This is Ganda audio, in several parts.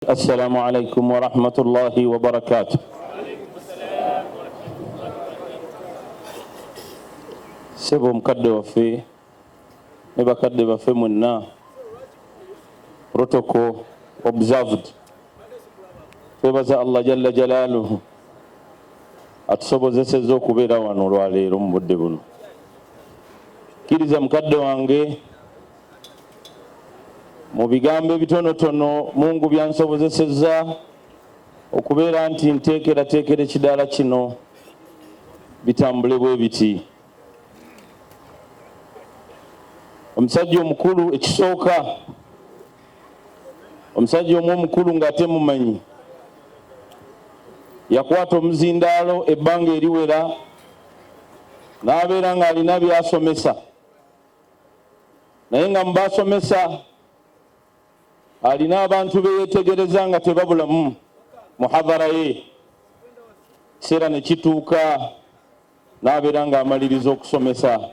السلام عليكم ورحمة الله وبركاته. سبو مكدو في نبا كدو في منا protocol observed twebaza Allah jalla jalaluhu atusobozesezza okubeera wano olwaleero mu budde buno. Kkiriza mukadde wange mu bigambo ebitonotono Mungu byansobozesezza okubeera nti nteekerateekera ekidaala kino bitambule bwe biti. Omusajja omukulu ekisooka, omusajja omwo omukulu ng'ate mumanyi yakwata omuzindaalo ebbanga eriwera n'abeera ng'alina by'asomesa, naye nga mu baasomesa alina abantu beyetegereza nga tebabulamu muhadhara ye. Kiseera ne kituuka n'abeera ng'amaliriza okusomesa,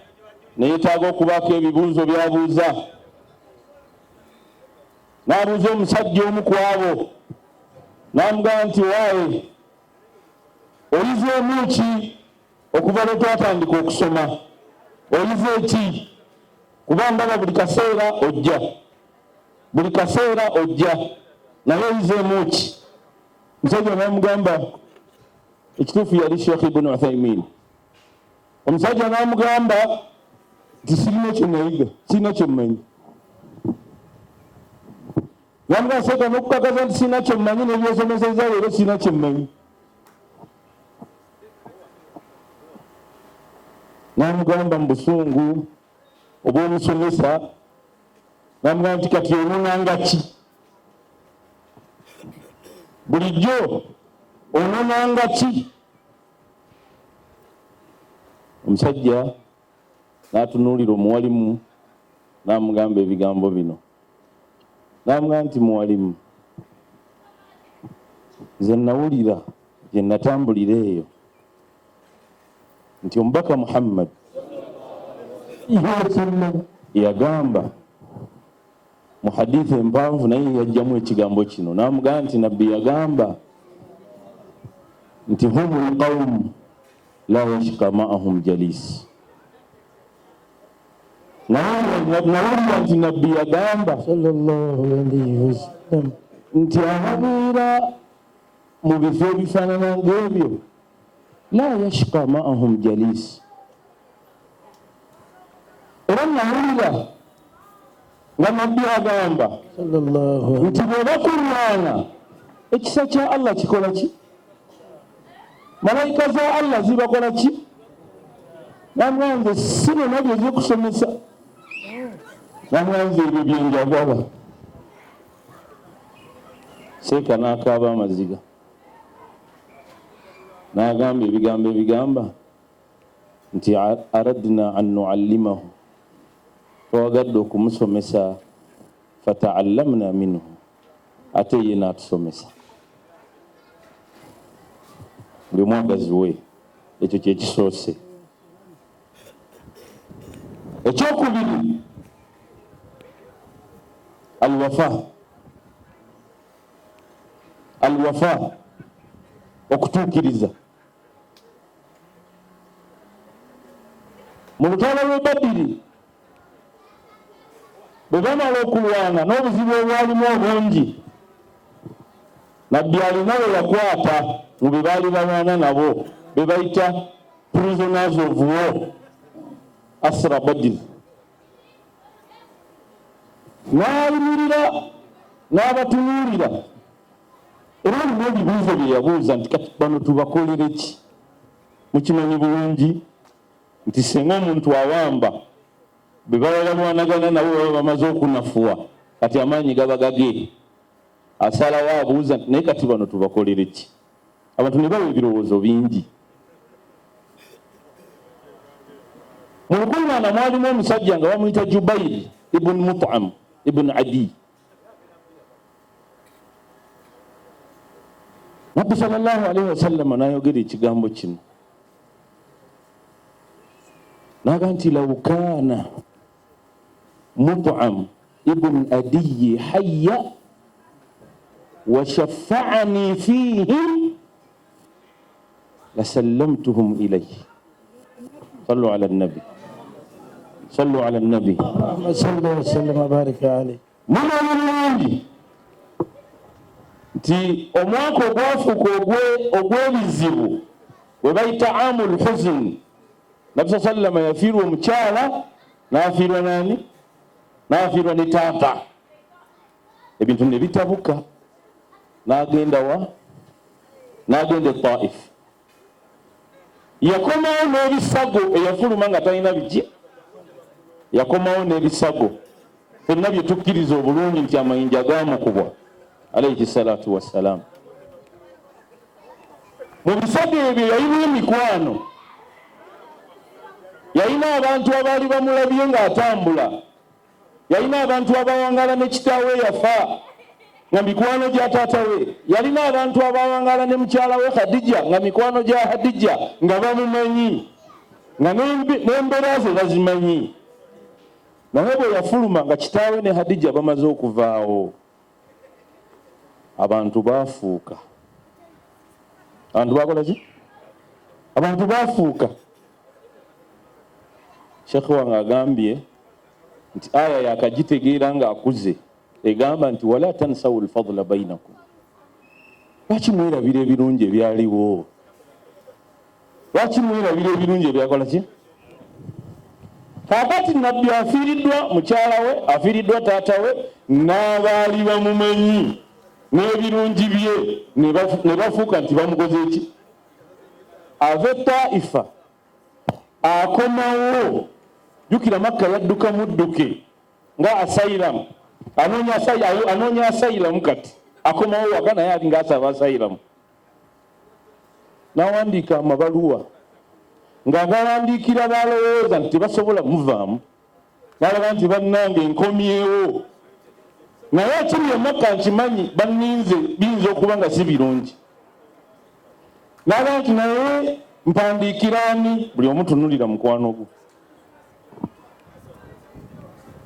neyeetaaga okubaako ebibuuzo by'abuuza. N'abuuza omusajja omu ku abo, n'amugamba nti waawe oyizeemu ki okuva lwe twatandika okusoma? Oyize ki? Kuba ndaba buli kaseera ojja, buli kaseera ojja, naye oyizeemu ki? Omusajja n'amugamba, ekituufu yali Sheikh Ibn Uthaymin. Omusajja n'amugamba nti sirina kye nayiga, sirina kye mmanyi. N'amugamba seeka n'okukakaza nti sirina kye mmanyi n'ebyosomesezza leero sirina kye mmanyi. N'amugamba mu busungu obw'omusomesa, n'amugamba nti kati ononanga ki? Bulijjo ononanga ki? Omusajja n'atunuulira omuwalimu n'amugamba ebigambo bino. N'amugamba nti muwalimu, nze nawulira gye natambulira eyo nti omubaka Muhammad yagamba mu hadithi empanvu naye yajjamu ekigambo kino. N'amugamba nti nabbi yagamba nti humul qawm la yashqa ma'ahum jalis. Nawulira nti nabbi yagamba sallallahu alayhi wasallam nti ababeera mu bifo ebifaanana ng'ebyo la yashqa ma'ahum jalis. Era nawulira nga nabbi agamba nti bwe bakungaana ekisa kya Allah kikola ki? Malayika za Allah zibakola ki? Namugamba nze sirina bye zikusomesa, namugamba nze ebyo bye njagala. Seeka n'akaaba amaziga, n'agamba ebigambo ebigamba nti aradna an nuallimahu, twagadde okumusomesa, fataallamna minhu, ate ye n'atusomesa. Buli mwagazi we, ekyo kye kisoose. Ekyokubiri, alwafa, alwafa, okutuukiriza. Mu lutalo lw'e Badiri bwe bamala okulwana n'obuzibu obwalimu obungi, nabbi alina we yakwata mu be baali balwana nabo, be bayita prisoners of war, Asra Badr. N'ayimirira n'abatunuulira, era alina ebibuuzo bye yabuuza nti kati bano tubakolere ki? Mukimanyi bulungi nti singa omuntu awamba be baba balwanagana nabo baba bamaze okunafuwa, kati amaanyi gaba gage, asalawo abuuza nti naye kati bano tubakolere ki? Abantu ne bawa ebirowoozo bingi. Mu lukuŋŋaana mwalimu omusajja nga bamuyita Jubair ibn Mut'am ibn Adi. Nabbi sallallahu alayhi wasallam n'ayogera ekigambo kino, n'agamba nti law kaana Mut'am ibn Adi hayya وشفعني فيهم لسلمتهم إليه. صلوا على النبي، صلوا على النبي، صلى الله وسلم وبارك عليه. muna mulungi nti omwaka ogwafuuka ogw'ebizibu we bayita amul huzn, Nabi sallama yafiirwa omukyala n'afiirwa nani? N'afiirwa ne taata. Ebintu ne bitabuka, n'agenda wa? N'agenda e Taif. Yakomawo n'ebisago eyafuluma nga talina biki? Yakomawo n'ebisago. Fenna bye tukkiriza obulungi nti amayinja gaamukubwa alayhi salatu wassalamu. Mu bisago ebyo yalina emikwano, yalina abantu abaali bamulabye ng'atambula, yalina abantu abawangala ne kitaawe yafa nga mikwano gya taata we, yalina abantu abawangala ne mukyala we Khadija nga mikwano gya Khadija nga bamumanyi nga n'embeera ze bazimanyi. Naye bwe yafuluma nga kitaawe ne Khadija bamaze okuvaawo, abantu baafuuka. Abantu bakola ki? Abantu baafuuka. Sheikh wange agambye nti aya yakagitegeera ng'akuze egamba nti wala tansawu alfadla bainakum. Lwaki mwerabira ebirungi ebyaliwo? Lwaki mwerabira ebirungi ebyakola ki? Kakati nabbi afiiriddwa mukyala we, afiiriddwa taata we, n'abaali bamumanyi n'ebirungi bye ne bafuuka nti bamukoze eki? Ave Taifa akomawo, jukira Makka yadduka mudduke nga asailamu, anoonya asailamu kati akomawo waka naye ali ng'asaba asailamu. N'awandiika amabaluwa ng'agawandiikira balowooza nti tebasobola muvaamu, n'alaba nti bannange nkomyewo, naye ekiri e Makka nkimanyi banninze biyinza okuba nga si birungi. N'alaba nti naye mpandiikiraani? Buli omu tunulira mukwano gwe.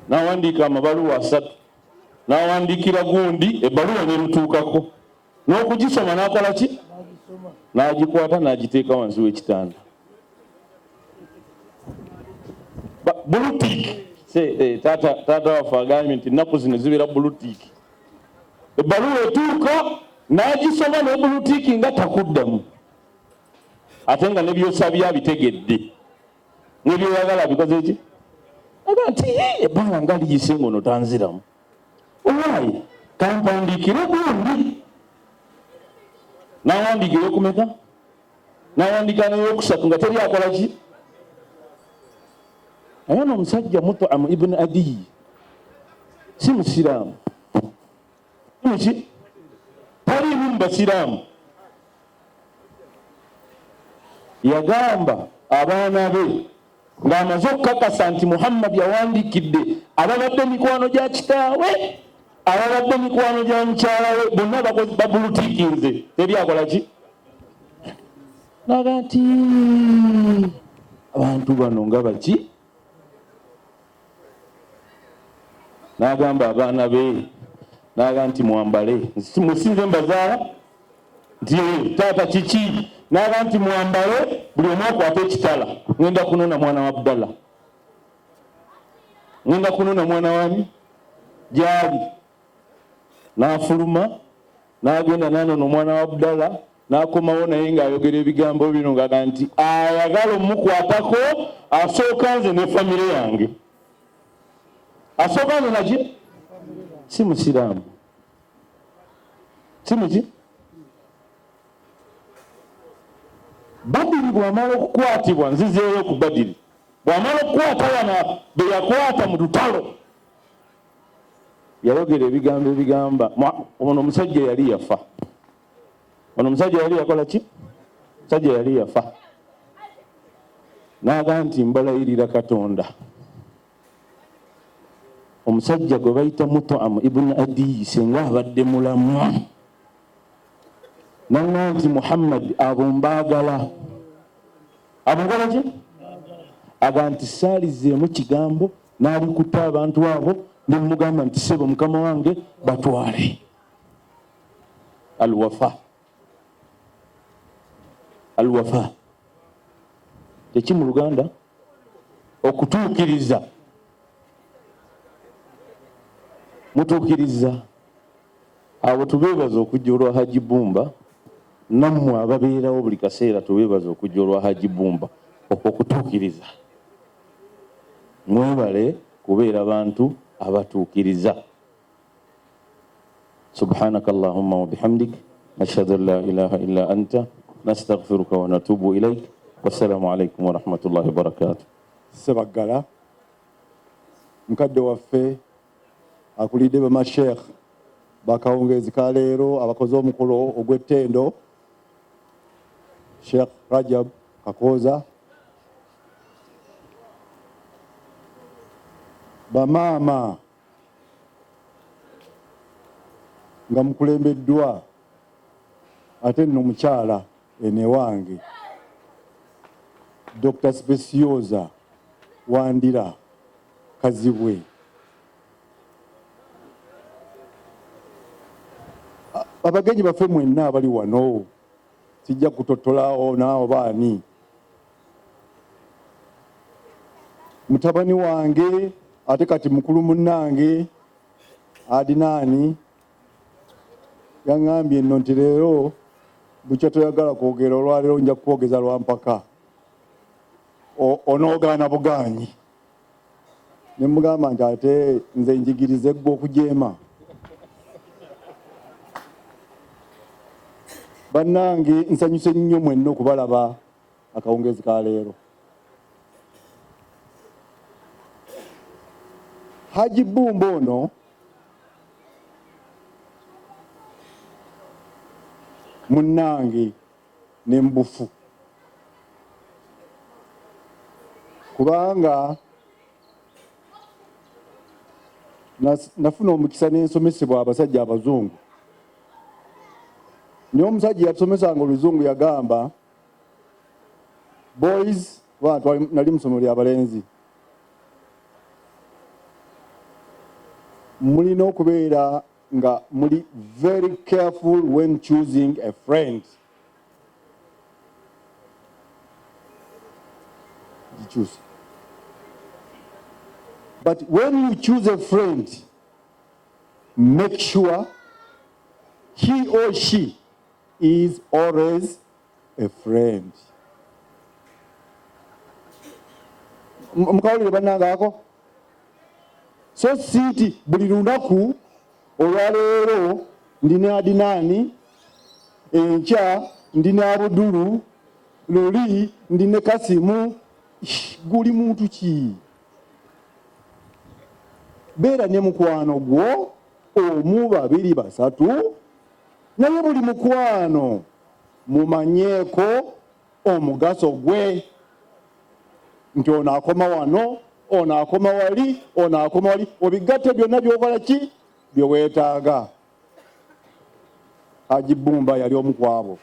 N'awandiika amabaluwa 3, n'awandiikira gundi ebbaluwa n'emutuukako, n'okugisoma n'akola ki? N'agikwata n'agiteeka wansi w'ekitanda. Bulutiki. Taata waffe agambye nti ennaku zino zibeera bulutiki. Ebbaluwa etuuka n'agisoma ne bulutiki nga takuddamu, ate nga nebyosabye abitegedde, nebyoyagala bikoze eki? Aga nti ebbanga nga liyise ngono tanziramu, olwayi kampandiikire gundi. N'awandiikira ekumeka? N'awandiika n'eyokusatu nga teri akola ki? Naye n'omusajja Mut'am ibn Adiy si musiraamu, muki taliimu mu basiraamu. Yagamba abaana be ng'amaze okukakasa nti Muhammad yawandiikidde ababadde mikwano gya kitaawe, ababadde mikwano gya mukyala we, bonna babulutiikinze, teri akola ki? Naga nti abantu bano nga baki? N'agamba abaana be, n'aga nti mwambale, musinze mbazaala nti taata kiki? N'aga nti mwambale, buli omu akwate ekitala, ngenda kunona mwana wa Abdallah, ngenda kunona mwana wani gyali. N'afuluma n'agenda n'anona omwana wa Abdallah, n'akomawo naye ng'ayogera ebigambo bino ng'aga nti ayagala omukwatako, asooka nze ne famire yange. Asooka nze naki? Si musiraamu, si muki? Badiri bw'amala okukwatibwa, nzizeeyo ku Badiri, bw'amala okukwata wana be yakwata mu lutalo, yayogera ebigambo ebigamba ono omusajja yali yafa. Ono omusajja yali yakola ki? Omusajja yali yafa. N'aga nti mbalayirira Katonda, omusajja gwe bayita Mut'am ibn Adiy senga abadde mulamu, n'aga nti Muhammad abo mbaagala. Abo ngola ki? Aga nti saalizeemu kigambo, n'alikuta abantu abo, ne mugamba nti sebo mukama wange batwale. alwafa. Alwafa teki mu Luganda okutuukiriza. Mutuukiriza. Abo tubeebaza okujja olwa Haji Bumba, nammwe ababeerawo buli kaseera tubeebaza okujja olwa Haji Bumba okutuukiriza. Mwebale kubeera bantu abatuukiriza. Subhanaka Allahumma wa bihamdik, nashhadu an la ilaha illa anta, nastaghfiruka wa natubu ilayk. Wassalamu alaykum wa rahmatullahi wa barakatuh. Sebagala mukadde waffe akulidde bamashekh bakawungezi ka leero abakoze omukolo ogw'ettendo, Sheikh Rajab Kakooza, bamaama nga mukulembeddwa ate nno mukyala ene wange Dr. Specioza Wandira Kazibwe, abagenyi baffe mwenna abali wano, sijja kutotolawo naawo baani. Mutabani wange ate kati mukulu munnange Adinaani yaŋŋambye nno nti leero bukya toyagala kwogera, olwaleero nja kwogeza lwampaka, onoogaana bugaanyi. Ne mugamba nti ate nze njigirize gwe okujeema. Bannange nsanyuse nnyo mwenna okubalaba akawungezi ka leero. Haji Bumba ono munnange nembufu, kubanga nafuna omukisa n'ensomesebwa abasajja abazungu. Naye omusajja yatusomesanga oluzungu yagamba, boys, bantu nali musomero lyabalenzi, mulina okubeera nga muli very careful when choosing a friend. You choose. But when you choose a friend, make sure he or she is always a friend. Mukawulire bannange ako? So siti buli lunaku olwaleero ndina Adinaani, enkya ndina Abudulu, luli ndine Kasimu. Guli muntu ki? Beera ne mukwano gwo omu, babiri, basatu, naye buli mukwano mumanyeeko omugaso gwe, nti ono akoma wano, ono akoma wali, ono akoma wali, obigatte byonna byokola ki bye weetaaga. Haji Bumba yali omu ku abo.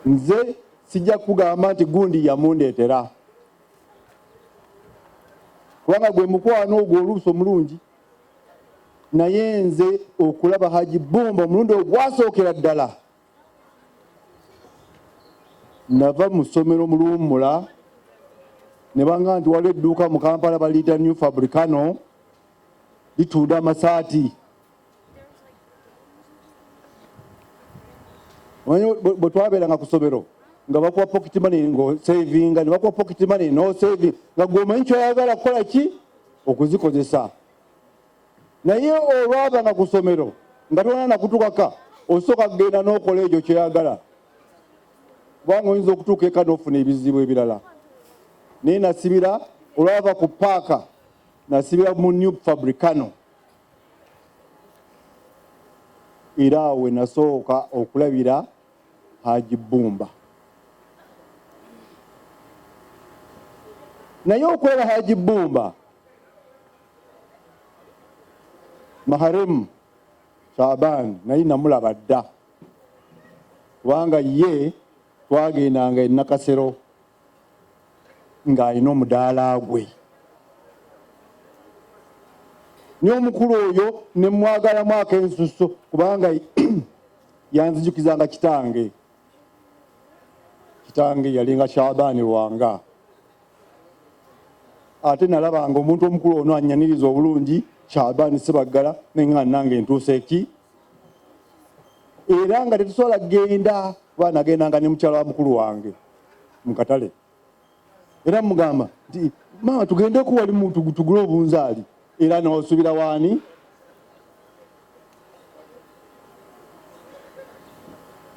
Nze sijja kugamba nti gundi yamundeetera, kubanga gwe mukwano ogwo oluusi omulungi, naye nze okulaba Haji Bumba omulundi ogwasookera ddala, nava mu ssomero mu Luwummula ne banga nti waliwo edduuka mu Kampala baliyita New Fabricano litunda amasaati. Bwe twabeeranga ku ssomero nga bakuwa pocket money ng'osavinga, ne bakuwa pocket money n'osaving, nga gw'omanyi kyoyagala kukola ki okuzikozesa. Naye olwabanga ku ssomero nga tolina nakutukaka, osooka kugenda n'okola ekyo kyoyagala, kubanga oyinza okutuuka eka n'ofuna ebizibu ebirala. Naye nasibira olwava ku paaka, nasibira mu New Fabricano, era awo nasooka okulabira Haji Bumba. Naye okulaba Haji Bumba, Maharem Shaban naye namulaba dda, kubanga ye twagendanga e Nakasero ng'alina omudaala gwe. niyo omukulu oyo ne mwagalamu ak'ensusso kubanga yanzijukizanga kitange yalinga Shaabani Lwanga. Ate nalabanga omuntu omukulu ono annyaniriza obulungi Shaabani Ssebaggala nenga nange ntuuse ki era nga tetusobola genda kuba nagendanga ne mukyala wa mukulu wange mu katale era mugamba nti mama tugendeko wali muntu tugule obunzaali era n'osubira waani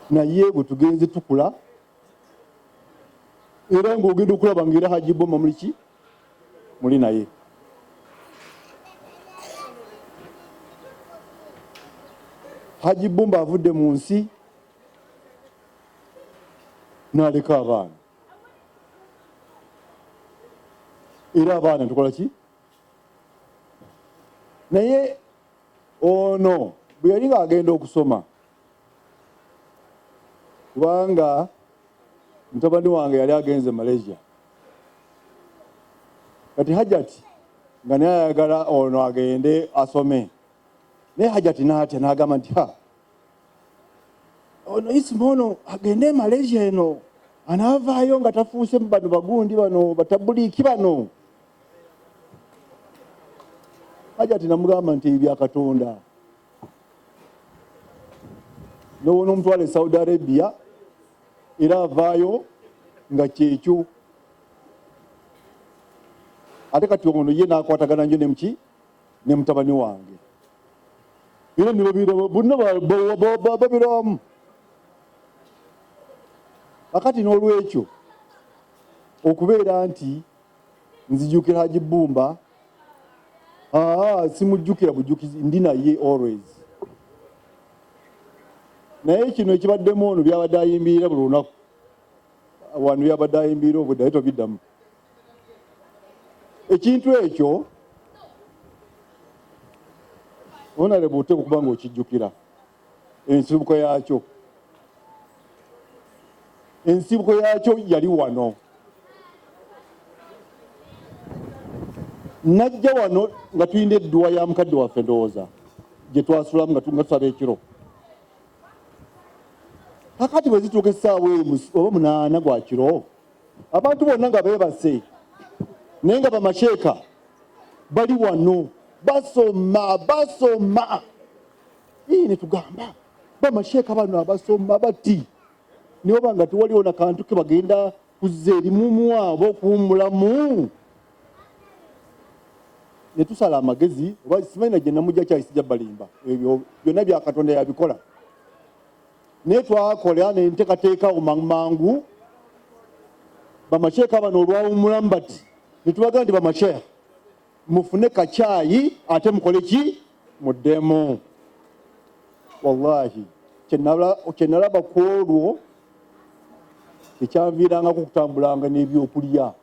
naye bwe tugenze tukula era ng'ogenda okulaba ng'era Hajji Bomba muliki muli naye. Hajji Bomba avudde mu nsi n'aleka abaana era abaana tukola ki naye ono bwe yali ng'agenda okusoma kubanga mutabani wange yali agenze Malaysia kati Hajjati nga naye ayagala ono agende asome naye Hajjati n'atya n'agamba nti ono Isima ono agende Malaysia eno anaavaayo nga tafuuse mu bano bagundi bano batabuliiki bano. Hajjati namugamba nti bya Katonda n'ono omutwala e Saudi Arabia era avaayo nga kyekyo ate kati ono ye n'akwatagana nnyo ne mutabani wange era ne bonna babiramu akati n'olwekyo okubeera nti nzijukira Hajji Bomba simujjukira bujjukizi ndi naye always naye kino ekibaddemu ono byabadde ayimbirira buli lunaku wano byabadde ayimbirira obudde naye tobiddamu ekintu ekyo onale bw'oteeka okuba ng'okijjukira ensibuko yakyo yali wano najja wano nga tuyina edduwa ya mukadde waffe ndowooza gye twasulamu nga tusaba ekiro kakati bwe zituuka essaawa oba 8 gwa kiro abantu bonna nga beebase naye nga bamasheeka bali wano basoma ne tugamba bamasheeka bano abasoma bati nibo banga tewaliwo nakantu ke bagenda kuzza erimumu abo okuwummulamu ne tusala amagezi oba simanyi gye namujja kyayisijja balimba ebyo byonna bya Katonda yabikola naye twakola ne nteekateeka mangu bamasheeka bano olwawummulamu bati ne tubagaa nti bamasheeka mufune kacaayi ate mukole ki muddemu. Wallahi kyenalaba ku olwo tekyanviirangako okutambulanga n'ebyokulya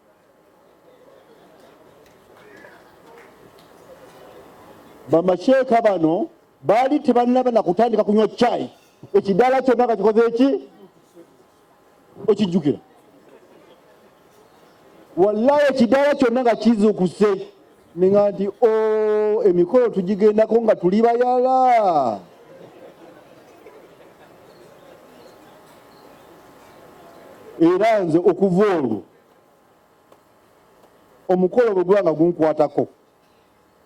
bamasheeka bano baali tebannaba nakutandika kunywa caayi ekidaala kyonna nga kikoze eki okijjukira wallahi ekidaala kyonna nga kizuukuse ninga nti emikolo tugigendako nga tuli bayala era nze okuva olwo omukolo bwe gwanga gunkwatako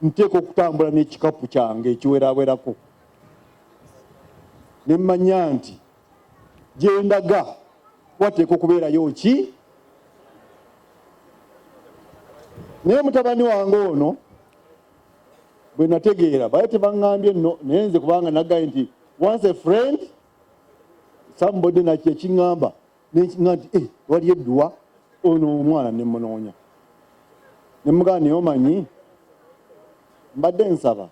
nteeka okutambula n'ekikapu kyange ekiwerawerako ne mmanya nti gye ndaga wateeka okubeerayo ki naye mutabani wange ono bwe nategeera baye tebaŋŋambye nno naye nze kubanga naggaye nti once a friend somebody nakyo ekiŋŋamba nenkiŋŋa nti wali edduwa ono omwana ne munoonya ne mugamba naye omanyi mbadde nsaba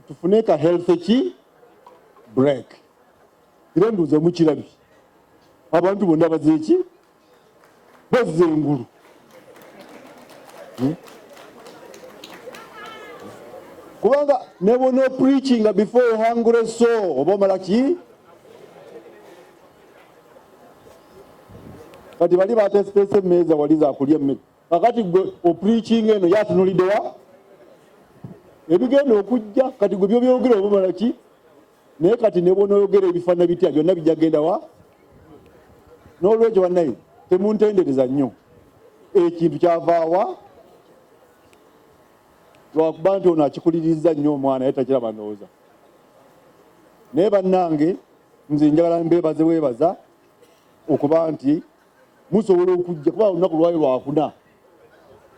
tufune ka health ki break era nduuza mukirabi abantu bonna bazeeki bazze engulu kubanga ne bw'onoo preachinga before hungry soul oba omala ki kati bali batesipesa emmeeza wali za kulya emmere kakati gwe opreachinga eno yatunulidde wa ebigenda okujja kati gwe byobyogera obumala ki naye kati ne bw'onoyogera ebifaanana bitya byonna bijja genda wa n'olwekyo bannaye temuntendereza nnyo ekintu kyavaawa lwakuba nti ono akikuliriza nnyo omwana naye takiraba ndowooza naye bannange nze njagala mbebaza okuba nti musobola okujja kuba olunaku lwayo lwakuna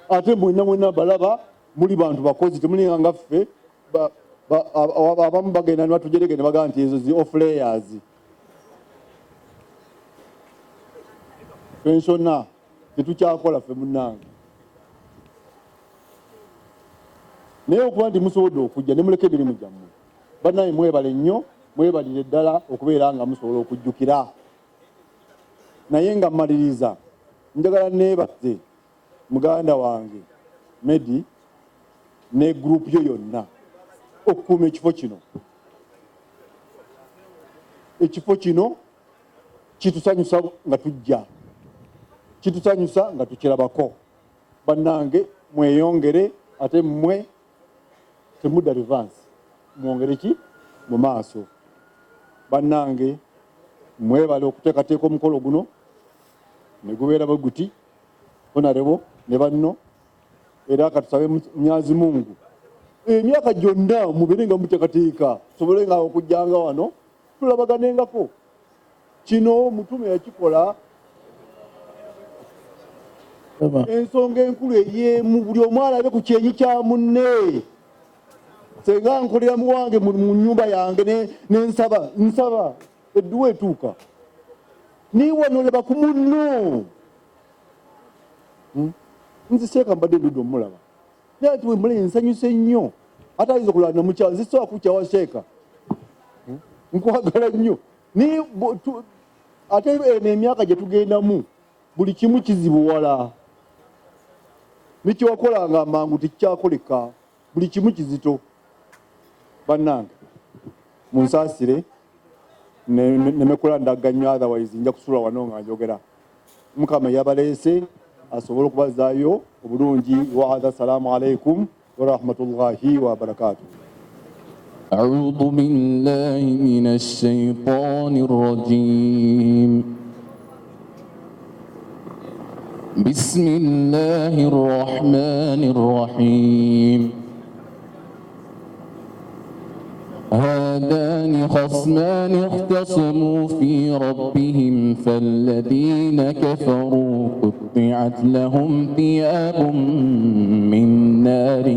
ate mwenna balaba muli bantu bakozi temulinga nga ffe abamu bagenda ne batujerege ne bagaa nti ezo zi off-layers pensiona tetukyakola ffe munnange naye okuba nti musobodde okujja ne muleka emirimu gyammwe bannaye mwebale nnyo mwebalire ddala okubeera nga musobola okujjukira naye nga mmaliriza njagala neebaze muganda wange Medi ne gurupu yo yonna okukuuma ekifo kino kitusanyusa nga tujja kitusanyusa nga tukirabako bannange mweyongere ate mmwe temudda revanse mwongere ki mu maaso bannange mwebale okuteekateeka omukolo guno ne gubeera bwe guti honarebo ne banno era katusabe Mwenyezi Mungu emyaka gyonna mubeere nga muteekateeka tusobole nga okujjanga wano tulabaganengako kino mutume yakikola ensonga enkulu ey'emu buli omu alabe ku kyenyi kya munne senga nkolera muwange mu nnyumba yange nsaba edduwa etuuka niwanoleba ku munno nzi Sheeka mbadde ndudde omulaba naye ati wemule nsanyuse nnyo ate ayinza okulaba namukyawa nzisobola kukyawa Sheeka nkwagala nnyo ate eno emyaka gye tugendamu buli kimu kizibuwala nikyewakolanga amangu tikikyakoleka buli kimu kizito bannange munsaasire nemekola ndaga nnyo otherwise nja kusula wano nga njogera Mukama yabaleese asobole okubazaayo obulungi wa hadha assalamu alaikum wa rahmatullahi wa barakatuh. أعوذ بالله من الشيطان الرجيم بسم الله الرحمن الرحيم هذان خصمان اختصموا في ربهم فالذين كفروا قطعت لهم ثياب من نار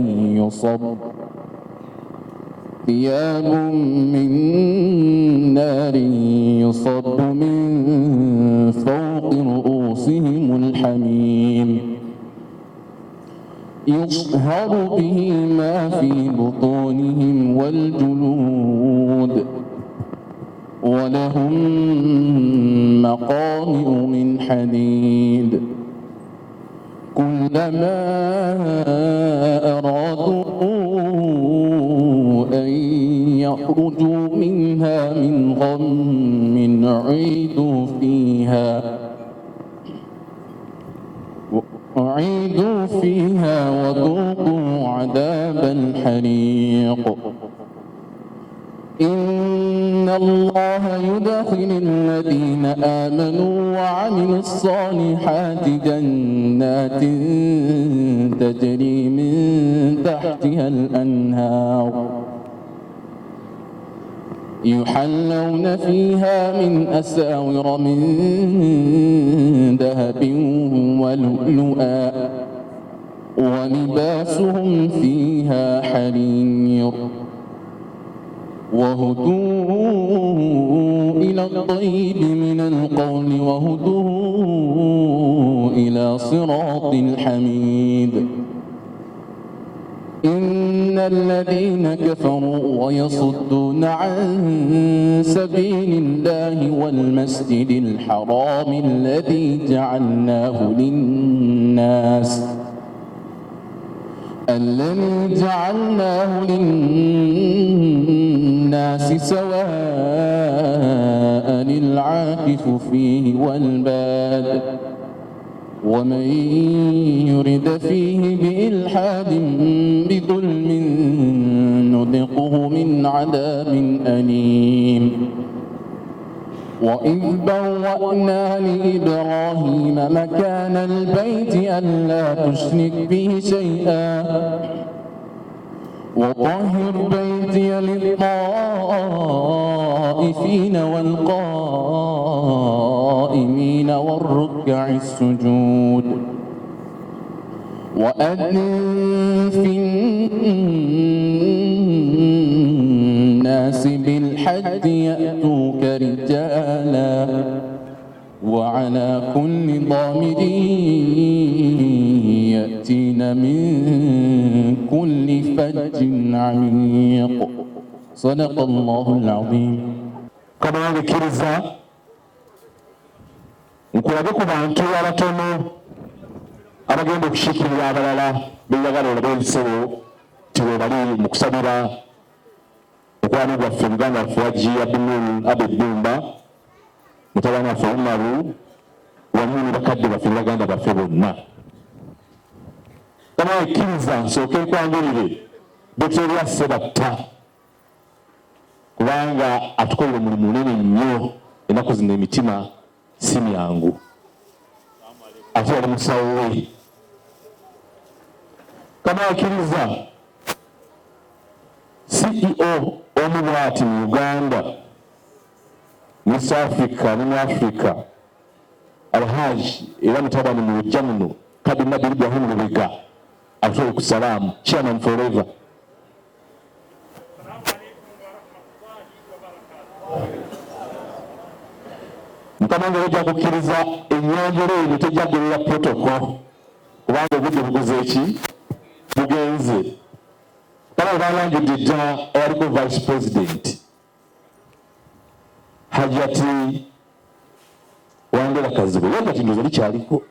يصب من فوق رؤوسهم الحميم يصهر به ما في بطونهم والجلود ولهم مقامع من حديد كلما أرادوا أن يخرجوا منها من غم أعيدوا فيها وذوقوا عذاب الحريق إن الله يدخل الذين آمنوا وعملوا الصالحات جنات تجري من تحتها الأنهار يحلون فيها من أساور من ذهب ولؤلؤا ولباسهم فيها حرير وهدوا إلى الطيب من القول وهدوا إلى صراط الحميد إن الذين كفروا ويصدون عن سبيل الله والمسجد الحرام الذي جعلناه للناس سواء العاكف فيه والباد ومن يرد فيه بإلحاد بظلم نذقه من عذاب أليم وإذ بوأنا لإبراهيم مكان البيت ألا تشرك به شيئا وطهر بيتي للطائفين والقائمين والركع السجود وأذن في الناس بالحج يأتوك رجالا وعلى كل ضامر يأتين من كل فج عميق صدق الله العظيم. كما نكرزا nkulabe ku bantu abatono abagenda okushikirira abalala beyagala olabe ebisebo tiwe bali mu kusabira okwani gwaffe muganda waffe Haji Abedumba mutabani waffe Umaru wamu ne bakadde baffe ne baganda baffe bonna. Kama ekkiriza nsooke nkwangulire Beteria Sebatta kubanga atukolera omulimu munene nnyo ennaku zino emitima si myangu ate yali musawo we. Kama akkiriza CEO omubwati mu Uganda ne South Africa ne mu Africa Alhaji era mutabani mu lujja muno Kadi Nabil Ibrahim Lubega atuwe ku salaamu chairman forever. Mukama nga ojja kukkiriza ennyanjula eno tejja kugolera protocol kubanga obudde buguze eki bugenze. Kama balanjudde dda eyaliko vice president Hajati Wandera Kazibu ye kati ndoza likyaliko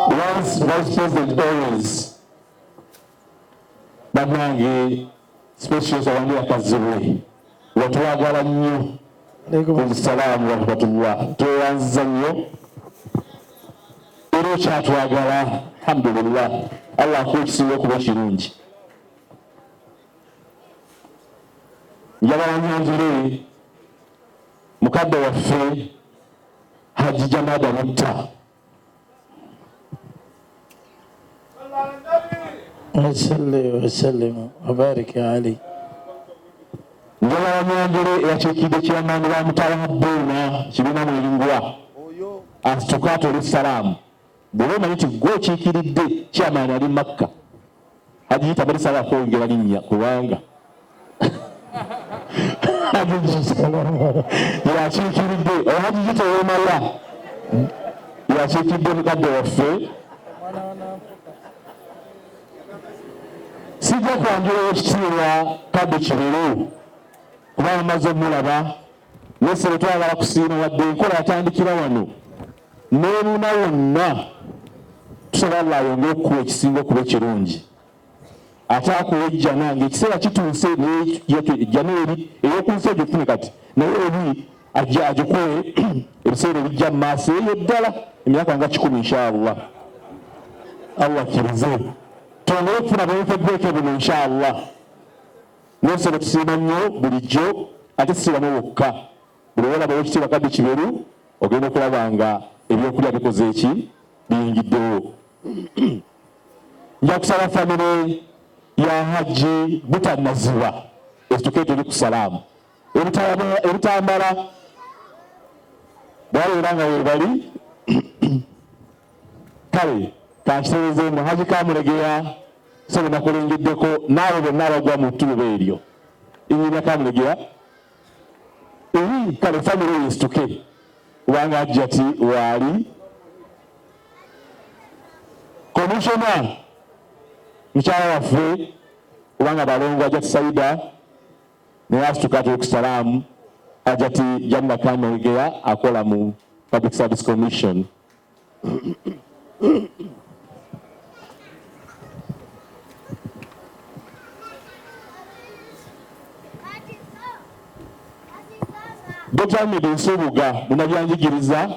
once vice president always bannange specials Wandera Kazibu watwagala nnyo salaamu warahmatullah twewanziza nnyo era okyatwagala alhamdulillah Allah akuwa ekisinga okuba ekirungi. Njagala nyanjule mukadde waffe Haji Jamada Mutta wasallim wabarik ali. Njagala nyanjule eyakiikidde kyamaani ba Mutala Boona kibiina Mwelingwa asituka atole salaamu bw'oba omanyi nti gwe okiikiridde kyamaani ali Makka agiyita bali sala kwongera linnya kubanga yakiikiridde olwagiyita ewemala yakiikidde mukadde waffe. Sijja kwanjula ekitiibwa Kaddo Kiberu kubanga maze omulaba nesere twagala kusiima wadde enkola yatandikira wano n'ebuna wonna tusaba Allah ayongere okukuwa ekisinga okuba ekirungi ate akuwa ejjana ng'ekiseera kituuse ejjana eri ey'okunsi egyo fune kati naye eri agikuwe ebiseera ebijja mu maaso eyo ddala emyaka nga 10 inshallah. Allah akkirize twongere okufuna bwefebbweke buno inshallah. Nosaba tusiima nnyo bulijjo ate siramu wokka buli olaba ekitiibwa Kaddo Kiberu ogenda okulaba nga ebyokulya bikoze eki biyingiddewo. Nja kusaba famire ya Haji Butanaziba esituke tuli ku salaamu ebitambala bwaleera nga webali kale kankiterezeemu Haji Kamulegeya sobe nakulengeddeko naawe bonna abagwa mu ttuluba eryo inyinya Kamulegeya eri kale famire eyo esituke kubanga Hajjati waali komishona mukyala waffe kubanga balongo Hajjati Saida naye asituka atuli ku salaamu Hajjati Jamila Kamulegeya akola mu Public Service Commission. Dr. Ahmed Nsubuga munabyanjigiriza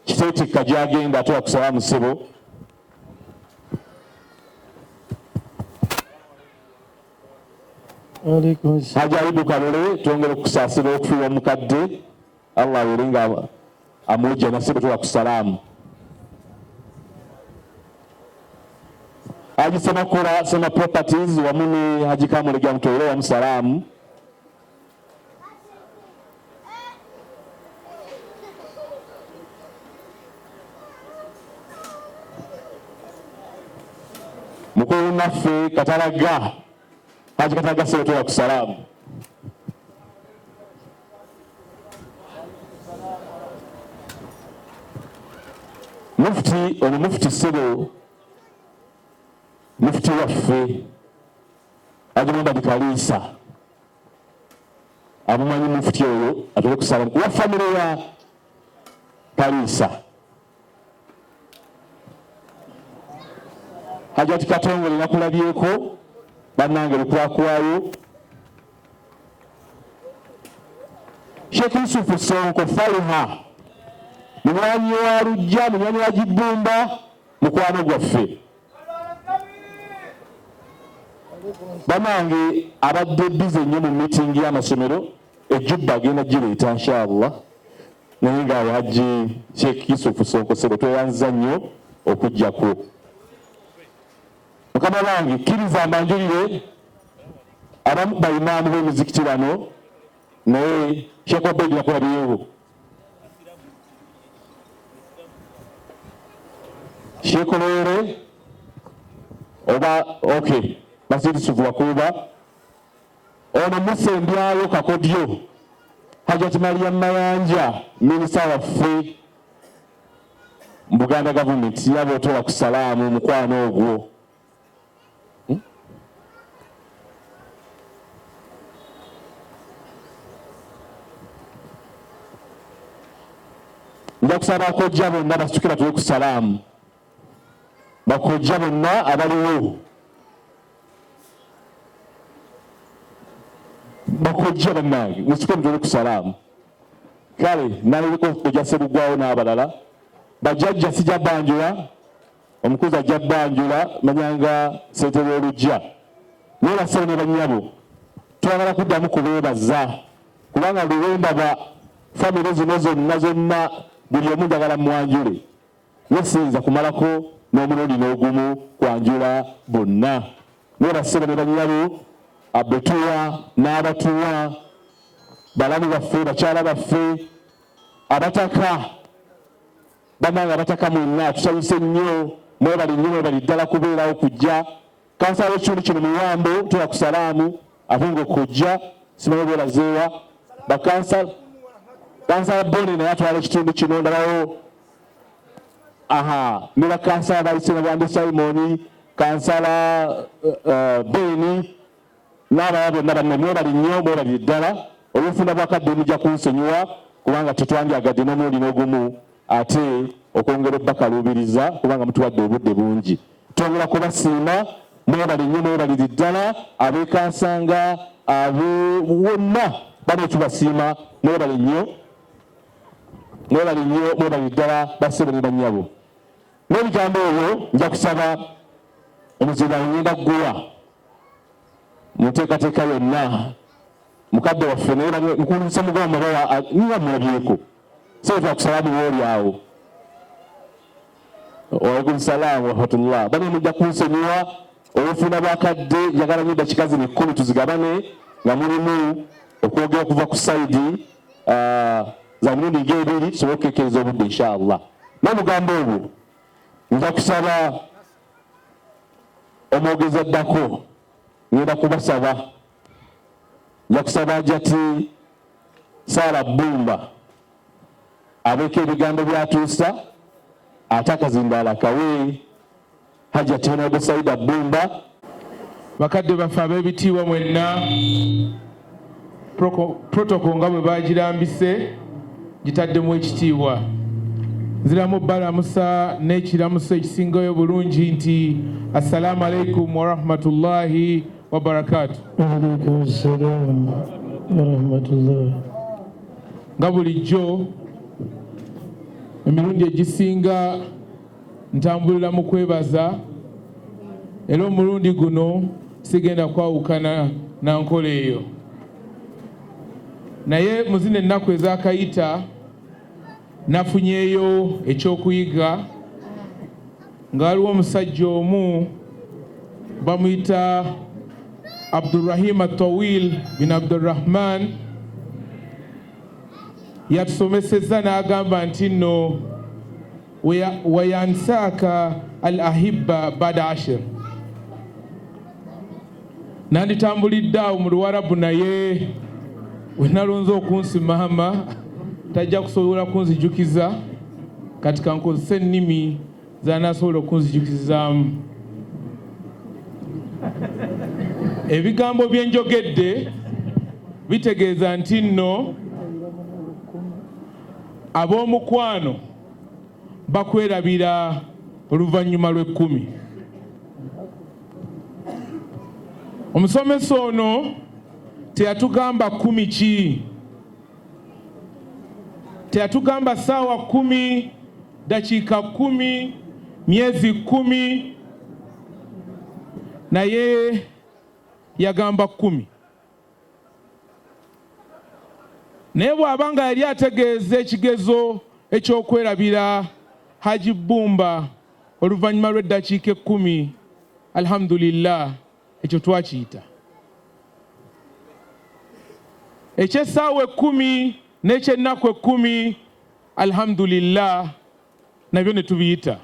kiteetikka gyagenda ate wakusalamu ssebo Alaikum salam. Haji Ayubu Kalole tuongere okusaasira okufiwa mukadde Allah awerenga amujja nasibu tuwa kusalamu. Haji Semakula Sema Properties wamuni Haji Kamulega Mtoro wa msalamu. Mukuru naffe Katalaga Haji Katalaga Sema wa kusalamu. Mufti ono Mufti Sebo Mufti waffe Haji Muhammad Kalisa amumanyi mufti oyo atole kusalamu kuwa famire ya Kalisa. Hajati Katongole nakulabyeko bannange lukwakwayo. Sheikh Yusufu Sonko Faliha munywanyi wa Lujja munywanyi wa Jibumba mukwano gwaffe. Bannange abadde bize nnyo mu meeting y'amasomero ejjubba agenda gireeta inshallah. Naye nga Haji Sheikh Yusufu Sonko Sebo tweyanza nnyo okujjako. Mukama wange kkiriza mbanjulire abamu bayimaamu b'emizikiti bano naye Sheikh Obedi nakulabyewo. Sheikh Olwere oba okay Basiri Suvuwa kuba ono Musembyayo Kakodyo Hajati Mariam Mayanja minisita waffe mu Buganda government yabo otola kusalamu mukwano ogwo. Ndakusaba akojja bonna basitukira tuli kusalamu. Bakojja bonna abaliwo. Bakojja bannange musitukire tuli kusalamu. Kale naliriko kojja Serugwawo n'abalala. Bajjajja sijja banjula. Omukuza ajja banjula manyanga ssentebe Olujja. Neebasaba ne bannyabo. Twagala kuddamu kubeebaza. Kubanga luwenda ba famire zino zonna buli omu njagala mwanjule. Yesinza kumalako n'omulundi n'ogumu kwanjula bonna. Neebasaba ne bannyabo abetuwa n'abatuwa balamu baffe bakyala baffe abataka bannange abataka mwenna tusanyuse nnyo mwebali nnyo mwebali ddala kubeerawo kujja. Kansala w'ekitundu kino Muwambo tuwa kusalaamu ate ng'okujja simanyi bwerazeewa bakansala Bone naye atwala ekitundu kino ndabawo ne bakansala bayise Bwande Simon kansala Beni n'abalala bonna banne mwebali nnyo mwebali ddala olw'enfuna bwakadde mujja kunsonyiwa kubanga tetwandyagadde n'omulundi n'ogumu ate okwongera obbakaluubiriza kubanga mutuwadde obudde bungi. Twongera kubasiima mwebali nnyo mwebali ddala abeekansanga wonna bano tubasiima mwebali nnyo mwebali ddala bassebo ne bannyabo. N'ebigambo ebyo nja kusaba omuzira ngenda gguwa mu nteekateeka yonna mukadde waffe naye mukulisa mugamba bawa niba mulabyeko so twakusalamu w'oli awo. Waalaikum salaam wa rahmatullah. Bano mujja kunsonyiwa olw'enfuna bwakadde njagala nnyo dakika zino 10 tuzigabane nga mulimu okwogera okuva ku sayidi za mirundi ng'ebiri tusobole okukekereza obudde inshallah. N'omugambo ogwo nja kusaba omwogezi addako ngenda kubasaba nja kusaba Hajati Sarah Bumba abeeko ebigambo byatuusa ate akazindaala kawe Hajati Honorable Saida Bumba. Bakadde baffe ab'ebitiibwa mwenna protocol nga bwe bagirambise gitaddemu ekitiibwa. Nziramu balamusa n'ekiramuso ekisingayo bulungi nti assalamu alaikum wa rahmatullahi wa barakatuh. Alaikum salam wa rahmatullahi. Nga bulijjo emirundi egisinga ntambulira mu kwebaza era omulundi guno sigenda kwawukana na nkola eyo. Naye mu zino ennaku ezaakayita nafunyeeyo ekyokuyiga nga waliwo omusajja omu bamuyita Abdurrahim At-Tawil bin Abdurrahman yatusomesezza n'agamba nti nno wayansaaka al-ahibba bada ashir. Nanditambulidde awo mu Luwarabu naye we nalonze okunsimama tajja kusobola kunzijukiza kati kankozesa ennimi z'anaasobola okunzijukizaamu. Ebigambo bye njogedde bitegeeza nti nno ab'omukwano bakwerabira oluvannyuma lw'10. Omusomesa ono teyatugamba 10 ki, teyatugamba ssaawa 10, dakiika 10, myezi 10, naye yagamba 10. Naye bw'abanga yali ategeeza ekigezo eky'okwerabira Haji Bumba oluvannyuma lw'eddakiika 10, alhamdulillah ekyo twakiyita. Eky'essaawa 10 n'ekyennaku 10, alhamdulillah nabyo ne tubiyita.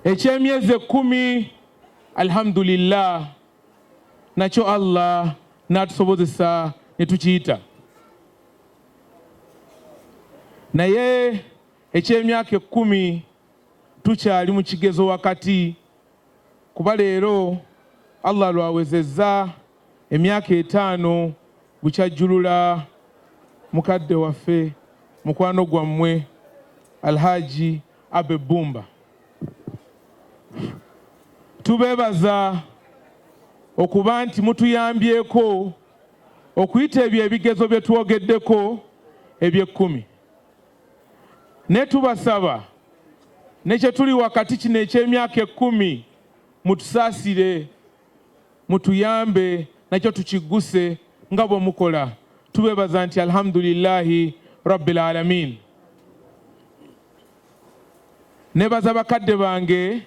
Eky'emyezi 10, alhamdulillah nakyo Allah n'atusobozesa ne tukiyita. Naye eky'emyaka 10 tukyali mu kigezo wakati, kuba leero Allah lwawezezza emyaka 5 bukyajjulula mukadde waffe mukwano gwammwe Alhaji Abe Bumba. Tubeebaza okuba nti mutuyambyeko okuyita ebyo ebigezo bye twogeddeko eby'e10. Ne tubasaba ne kye tuli wakati kino eky'emyaka 10 mutusaasire, mutuyambe nakyo tukigguse nga bwe mukola. Tubeebaza nti alhamdulillahi rabbil alamin. Nebaza bakadde bange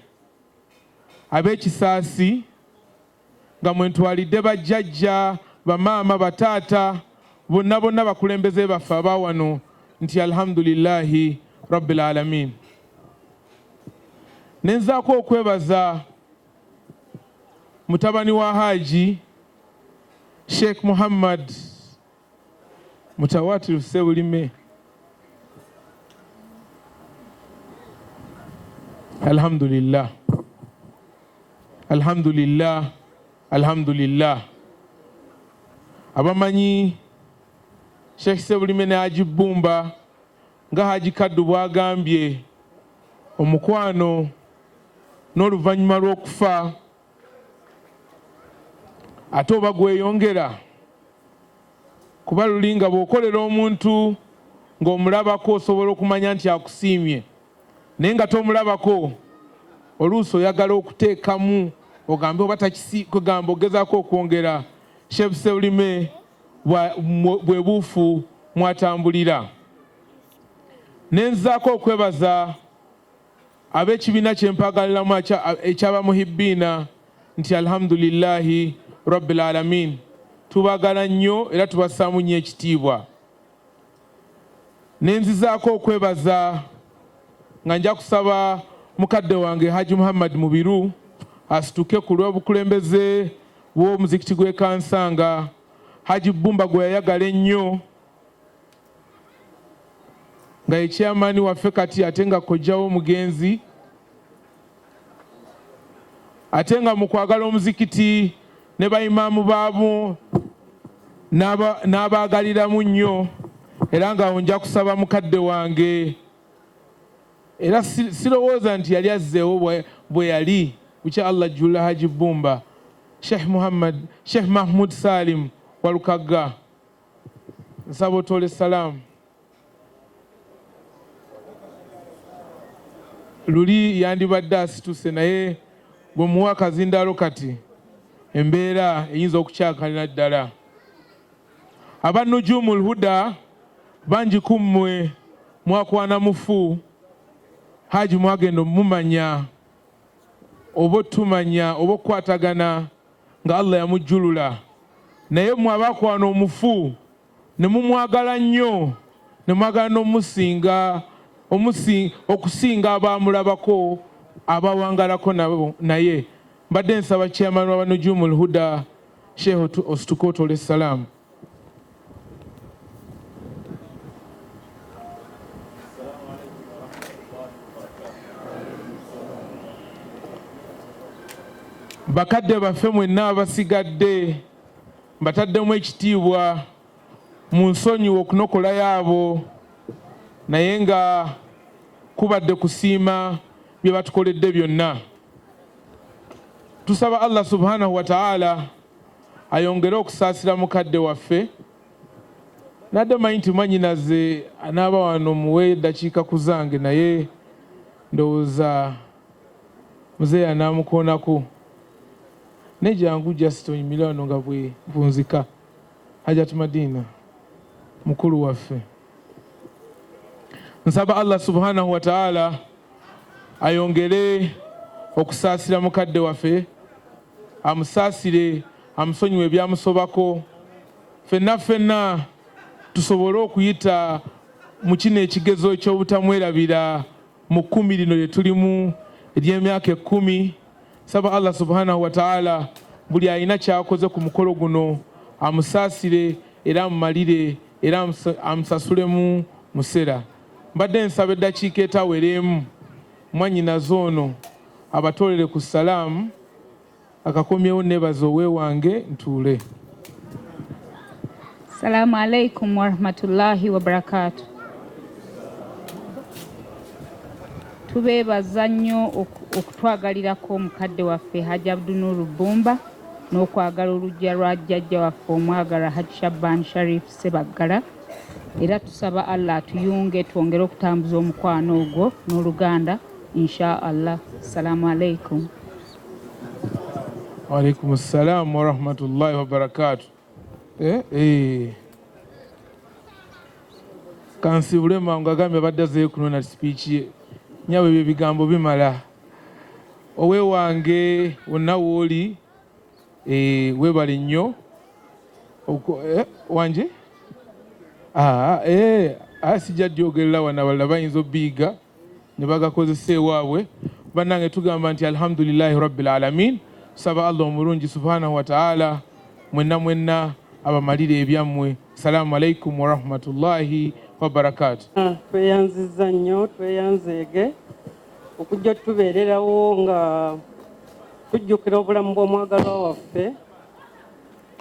ab'ekisaasi nga mwe ntwalidde bajjajja, bamaama, bataata, bonna bonna bakulembeze baffe abawano nti alhamdulillahi rabbil alamin. Nenzaako okwebaza mutabani wa Haji Sheikh Muhammad Mutawatir Sewulime. Alhamdulillah, alhamdulillah, alhamdulillah. Abamanyi Sheikh Sewulime ne Haji Bumba nga Haji Kaddu bw'agambye, omukwano n'oluvannyuma lw'okufa ate oba gweyongera, kuba luli nga bw'okolera omuntu ng'omulabako osobola okumanya nti akusiimye, naye nga tomulabako oluusi oyagala okuteekamu ogambe oba takigamba ogezaako okwongera. Sheikh Sewulime bwe buufu mwatambulira. Nenzaako okwebaza ab'ekibiina ky'empagaliramu eky'abamuhibbiina nti alhamdulillahi rabbil alamin. Tubagala nnyo era tubassaamu nnyo ekitiibwa. Nenzizaako okwebaza nga nja kusaba mukadde wange Haji Muhammad Mubiru asituke ku lw'obukulembeze bw'omuzikiti gw'e Kansanga. Haji Bumba gwe yayagala ennyo nga ye chairman waffe kati ate nga kojjawo omugenzi, ate nga mu kwagala omuzikiti ne bayimaamu baabo n'abaagaliramu nnyo, era nga nja kusaba mukadde wange, era sirowooza nti yali azzeewo bwe yali bukya Allah jjula Haji Bumba, Sheikh Mahmud Salim Walukagga. Nsaba otole salaamu. Luli yandibadde asituse naye bwe muwa akazindaalo kati embeera eyinza okukyakalira ddala. Aba Nujumul Huda bangi ku mmwe mwakwana mufu Haji mwagenda mumanya oba tumanya oba okukwatagana nga Allah yamujjulula, naye mmwe abakwana omufu ne mumwagala nnyo ne mwagala n'omusinga okusinga abaamulabako abawangalako nabo. Naye mbadde nsaba chairman wa Nujumul Huda Sheikh Ostukoto alayhi salam bakadde baffe mwenna abasigadde mbataddemu ekitiibwa mu nsonyiwa okunokola yaabo, naye nga kubadde kusiima bye batukoledde byonna. Tusaba Allah subhanahu wa ta'ala ayongere okusaasira mukadde waffe, nadde manyi nti mwanyinaze anaaba wano muwe eddakiika ku zange, naye ndowooza muzeeyi anaamukoonako. Nejangu just onyimira wano nga bwe nvunzika. Hajat Madina mukulu waffe, nsaba Allah subhanahu wa ta'ala ayongere okusaasira mukadde waffe, amusaasire, amusonyiwe ebyamusobako, ffenna tusobole okuyita mu kino ekigezo ekyobutamwerabira mu 10 lino lye tulimu ery'emyaka 10. Saba Allah subhanahu wa ta'ala buli alina kyakoze ku mukolo guno amusaasire era amumalire era amusasulemu musera. Mbadde nsaba eddakiika etaweremu mwannyinaze ono abatolere ku salaamu, akakomyewo nebaza oweewange ntuule. Assalamu alaikum warahmatullahi wabarakatuh. Tubeebaza nnyo okutwagalirako omukadde waffe Haji Abdunur Bumba n'okwagala olujja lwa jjajja waffe omwagalwa Haji Shaban Sharif Sebaggala, era tusaba Allah atuyunge twongere okutambuza omukwano ogwo n'oluganda insha Allah. Assalamu alaikum. Wa alaikum assalam wa rahmatullahi wa barakatuh. Kansibule mangu agambye badde azeeyo kunona speech ye. Nyawe ebyo bigambo bimala. Oweewange wonna wooli weebale nnyo wanje sijja jjogerera wana balala bayinza obbiiga ne bagakozesa ewaabwe. Bannange tugamba nti alhamdulillahi rabbil alamin. Saba Allah omulungi subhanahu wa ta'ala mwenna abamalire ebyammwe. Assalamu alaikum wa rahmatullahi wa barakatuh. Tweyanziza nnyo, tweyanzeege okujja tubeererawo nga tujjukira obulamu bw'omwagalwa waffe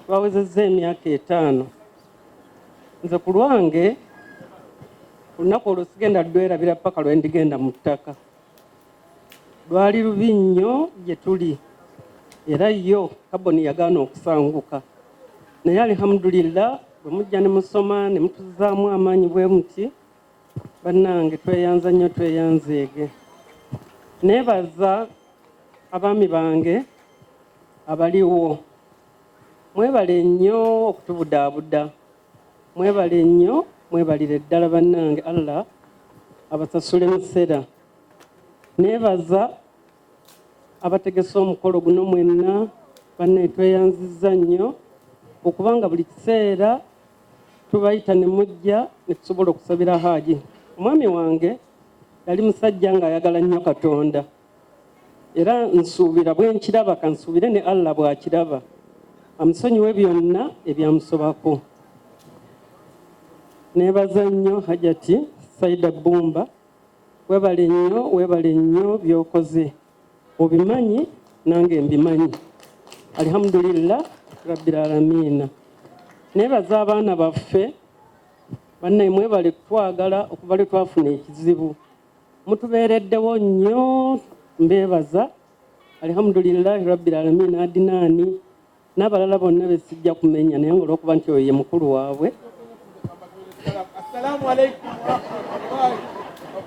twawezezza emyaka 5. Nze ku lwange olunaku olwo sigenda lwerabira paka lwe ndigenda mu ttaka. Lwali lubi nnyo gye tuli era yo kaboni yagaana okusanguka, naye alhamdulillah bwe mujja ne musoma ne mutuzaamu amaanyi bwe muti. Bannange tweyanza nnyo, tweyanzeege. Neebaza abaami bange abaliwo, mwebale nnyo okutubudaabuda, mwebale nnyo, mwebalire ddala bannange. Allah abasasule musera. Neebaza abategese omukolo guno mwenna, banne tweyanziza nnyo okubanga buli kiseera tubayita ne mujja ne tusobola okusabira Haji. Omwami wange yali musajja ng'ayagala nnyo Katonda, era nsuubira bwe nkiraba kansuubire ne Allah bw'akiraba amusonyiwe byonna ebyamusobako. Neebaza nnyo Hajati Saida Bumba, weebale nnyo by'okoze, obimanyi nange mbimanyi. Alhamdulillah rabbil alamin. Neebaza abaana baffe banne mwebale kutwagala okuva lwe twafuna ekizibu, mutubeereddewo nnyo, mbeebaza. Alhamdulillah rabbil alamin. Adinaani n'abalala bonna besijja kumenya naye olw'okuba nti oyo ye mukulu waabwe. Assalamu alaikum wa rahmatullahi wa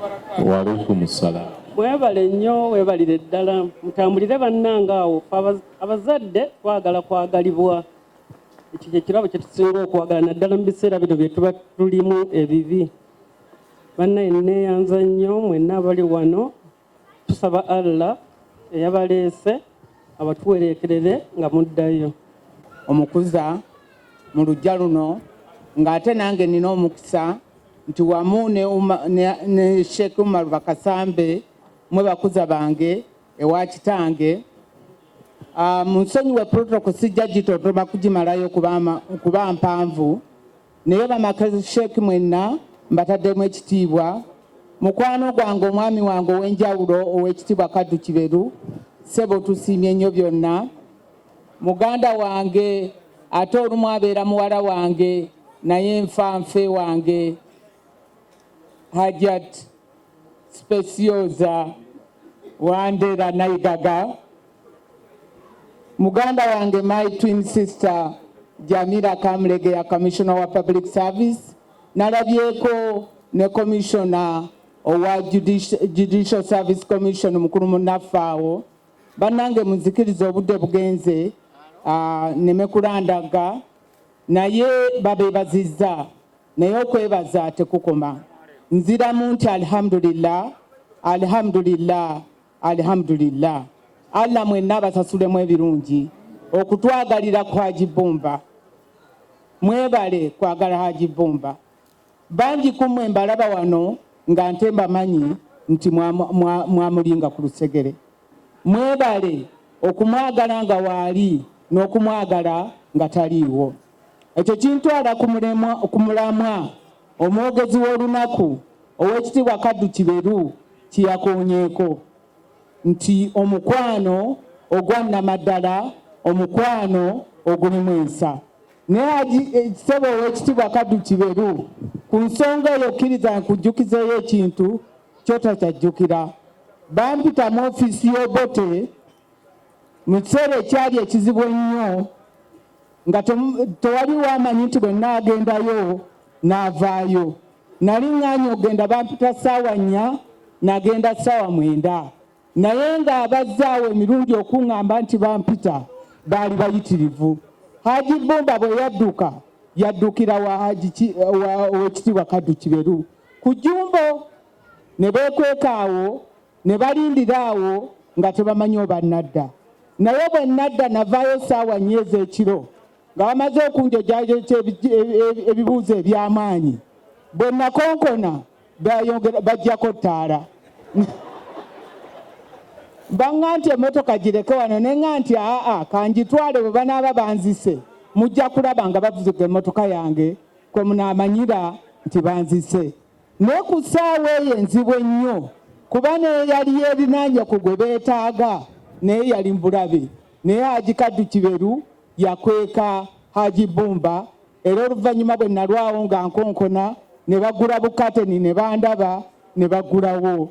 Wa alaykum salaam. Mwebale nnyo weebalire ddala mutambulire bannange awo abazadde twagala kwagalibwa ekyo kye kirabo kye tusinga okwagala naddala mu biseera bino bye tuba tulimu ebibi. Bannaye neeyanza nnyo mwenna abali wano tusaba Allah eyabaleese abatuwereekerere nga muddayo. Omukuza mu lujja luno ng'ate nange nina omukisa nti wamu ne Sheikh Umar Bakasambe mwe bakuza bange ewa kitange munsonyiwe protocol sijja gitontoma kugimalayo kuba mpanvu naye bamaka Sheikh mwenna mbataddemu ekitiibwa mukwano gwange omwami wange ow'enjawulo ow'ekitiibwa Kaddu Kiberu ssebo tusiimye nnyo byonna muganda wange ate olumu abeera muwala wange naye nfanfe wange Hajat Specioza Wandera Naigaga muganda wange my twin sister Jamila Kamlege ya Commissioner wa Public Service nalabyeko ne Commissioner owa Judicial Service Commission mukulu munafaawo bannange muzikiriza obudde bugenze neme kulandaga naye babeebazizza naye okwebaza tekukoma nziramu nti alhamdulillah alhamdulillah alhamdulillah Allah mwenna basasulemu ebirungi okutwagalira ku Haji Bumba mwebale kwagala Haji Bumba bangi kumwe mbalaba wano nga nte mbamanyi nti mwamulinga ku lusegere mwebale okumwagala nga waali n'okumwagala nga taliiwo ekyo kintwala ku mulamwa omwogezi w'olunaku ow'ekitiibwa Kaddu Kiberu kiyakoonyeeko nti omukwano ogwa Namaddala omukwano ogulimu ensa naye ssebo ow'ekitiibwa Kaddu Kiberu ku nsonga eyo kkiriza nkujjukizeeyo ekintu kyotakyajjukira bampita mu ofiisi y'Obote mu kiseera ekyali ekizibu ennyo nga tewali wamanyi nti bwe naagendayo naavaayo nali ŋŋaanya ogenda bampita ssaawa 4 nagenda ssaawa 9 naye ng'abazzaawo emirundi okuŋŋamba nti bampita baali bayitirivu. Haji Bumba bwe yadduka yaddukira ow'ekitiibwa Kaddu Kiberu ku Jjumbo ne beekweka awo ne balindira awo nga tebamanyi oba nadda naye bwe nadda navaayo ssaawa 4 ez'ekiro nga bamaze okunjogera ebibuuzo eby'amaanyi bwe nakonkona bajjako ttaala baŋŋa nti emmotoka gireke wano neŋŋa nti kanjitwale bwe banaaba banzise mujja kulaba nga bavuga emmotoka yange kwe munaamanyira nti banzise naye ku ssaawa eyo enzibu ennyo kuba naye yali yerinaanye ku gwe beetaaga naye yali mbulabe naye Haji Kaddu Kiberu yakweka Haji Bumba era oluvannyuma bwe nalwawo nga nkonkona ne bagula bukateni ne bandaba ne bagulawo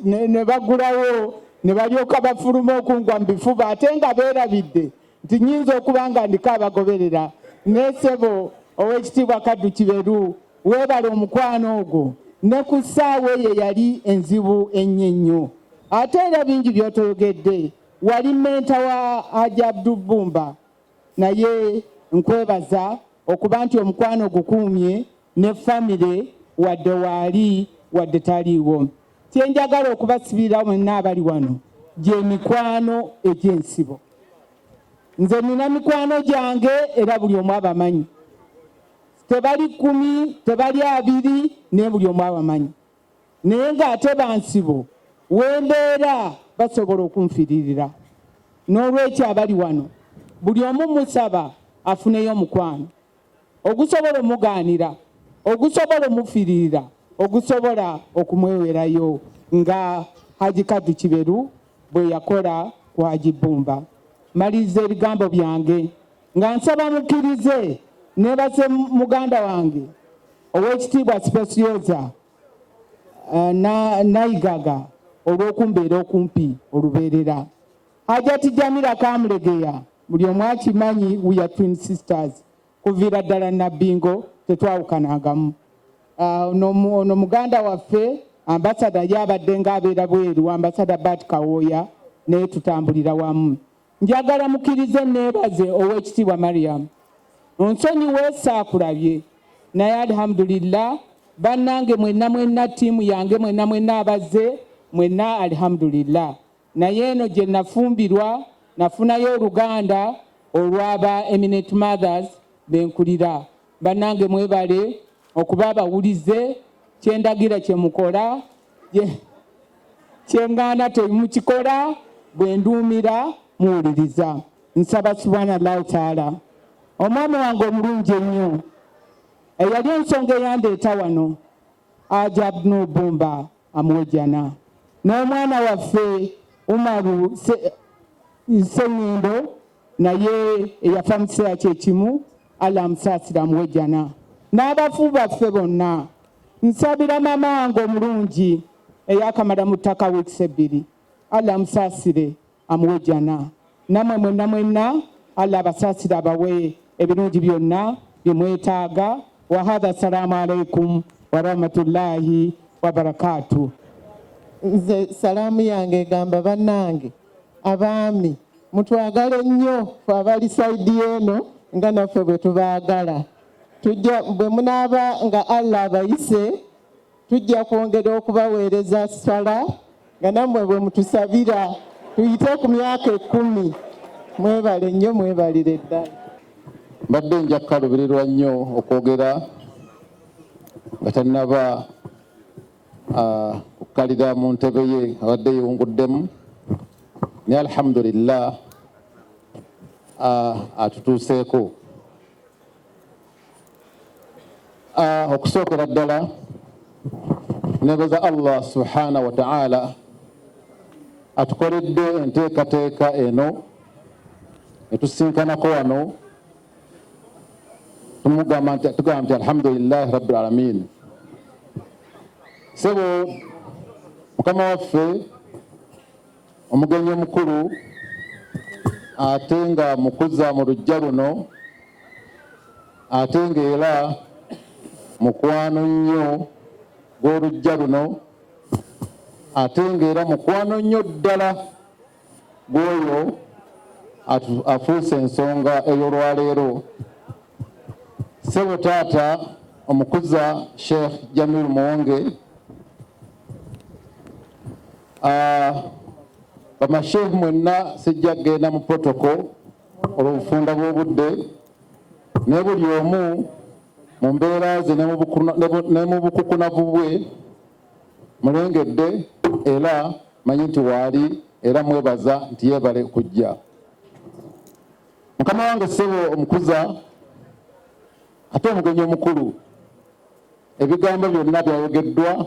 ne bagulawo ne balyoka bafuluma okungwa mu bifuba ate nga beerabidde nti nnyinza okuba nga ndiko abagoberera ne ssebo ow'ekitiibwa Kaddu Kiberu weebale omukwano ogwo ne ku ssaawa eyo yali enzibu ennyo ennyo ate era bingi by'otoyogedde wali menta wa Haji Abdul Bumba naye nkwebaza okuba nti omukwano gukuumye ne famire wadde waali wadde taliiwo kyenjagala okubasibira mwenna abali wano gy'emikwano egy'ensibo nze nina mikwano gyange era buli omu abamanyi tebali 10 tebali 2 naye buli omu abamanyi naye ng'ate bansibo wembeera basobola okunfiririra n'olwekyo abali wano buli omu musaba afuneyo omukwano ogusobola omugaanira ogusobola omufiririra ogusobola okumwewerayo nga Haji Kaddu Kiberu bwe yakola ku Haji Bumba. Maliriza ebigambo byange nga nsaba mukkirize neebase muganda wange ow'ekitiibwa Specioza Naigaga olw'okumbeera okumpi olubeerera. Hajati Jamila Kamlegeya buli omu akimanyi we are twin sisters kuviira ddala Nabbingo tetwawukanagamu ono muganda waffe ambasada yabadde ng'abeera bweru, ambasada Bat Kawooya, naye tutambulira wamu. Njagala mukkirize neebaze Oweekitiibwa Mariam, onsonyiwe saakulabye, naye alhamdulillah bannange mwenna ttiimu yange mwenna abazze mwenna alhamdulillah. Naye eno gye nafumbirwa nafunayo oluganda olw'aba Eminent Mothers benkulira. Bannange mwebale okuba abawulize kyendagira kyemukola kyengaana temukikola, bwe nduumira muwuliriza. Nsaba subhanallahu taala omwami wange omulungi ennyo eyali ensonga eyandeeta wano Hajji Abdul Bumba amuwejjana, n'omwana waffe Umaru Sengendo naye eyafa mu kiseera kyekimu, Allah amusaasira amuwejjana, n'abafu baffe bonna. Nsabira mama wange omulungi eyakamala mu ttaka wiikisi 2, Allah amusaasire amuwejjana. Namwe mwenna Allah abasaasire abawe ebirungi byonna bye mwetaaga. Wa hadha assalamu alaikum wa rahmatullahi wa barakatuh. Nze salaamu yange egamba bannange abaami mutwagale nnyo fe abali sayidi eno nga naffe bwe tubaagala. Tujja bwe munaaba nga Allah abayise tujja kwongera okubaweereza sala nga nammwe bwe mutusabira tuyite ku myaka 10. Mwebale nnyo, mwebalire ddala. Mbadde nja kukalubirirwa nnyo okwogera nga tannaba okukalira mu ntebe ye abadde yeewunguddemu, naye alhamdulillah atutuuseeko. Okusookera ddala nebaza Allah subhanahu wa ta'ala atukoledde enteekateeka eno etusinkanako wano, tugamba nti alhamdulillahi rabbil alamin. Sebo mukama waffe omugenyi omukulu ate nga mukuza mu lujja luno, ate ng'era mukwano nnyo gw'olujja luno, ate ng'era mukwano nnyo ddala gw'oyo afuuse ensonga ey'olwaleero. Sebo taata omukuza Sheikh Jamil Muwonge, bamasheikh mwenna sijja kgenda mu protocol olw'obufunda bw'obudde, ne buli omu mu mbeera ze ne mu bukukunavu bwe mulengedde, era manyi nti waali, era mwebaza nti yeebale kujja. Mukama wange Sebo omukuza ate omugenyi omukulu, ebigambo byonna byayogeddwa,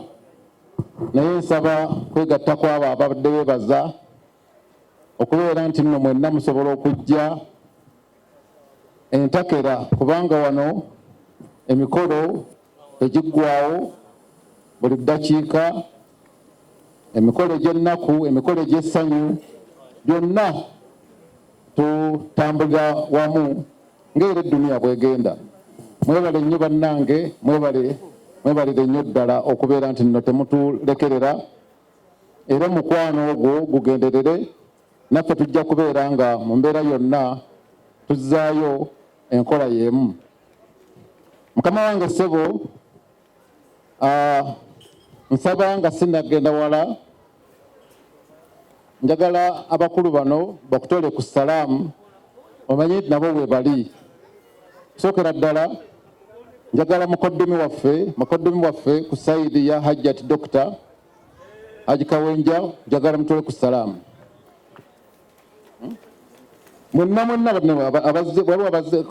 naye nsaba kwegatta kwabo abadde beebaza okubeera nti nno mwenna musobola okujja entakera, kubanga wano emikolo egiggwawo buli ddakiika, emikolo egy'ennaku, emikolo egy'essanyu, byonna tutambulira wamu ng'era edduniya bwegenda. Mwebale nnyo bannange, mwebalire nnyo ddala okubeera nti nno temutulekerera, era mukwano ogwo gugenderere. Naffe tujja kubeera nga mu mbeera yonna tuzzaayo enkola y'emu. Mukama wange Sebo, nsaba nga sinnagenda wala, njagala abakulu bano bakutole ku salaamu, omanye nti nabo bwe bali. Sookera ddala njagala mukoddomi waffe ku sayidi ya Hajjat Dr. Haji Kawenja, njagala mutole ku salaamu. Mwenna waliwo abazze,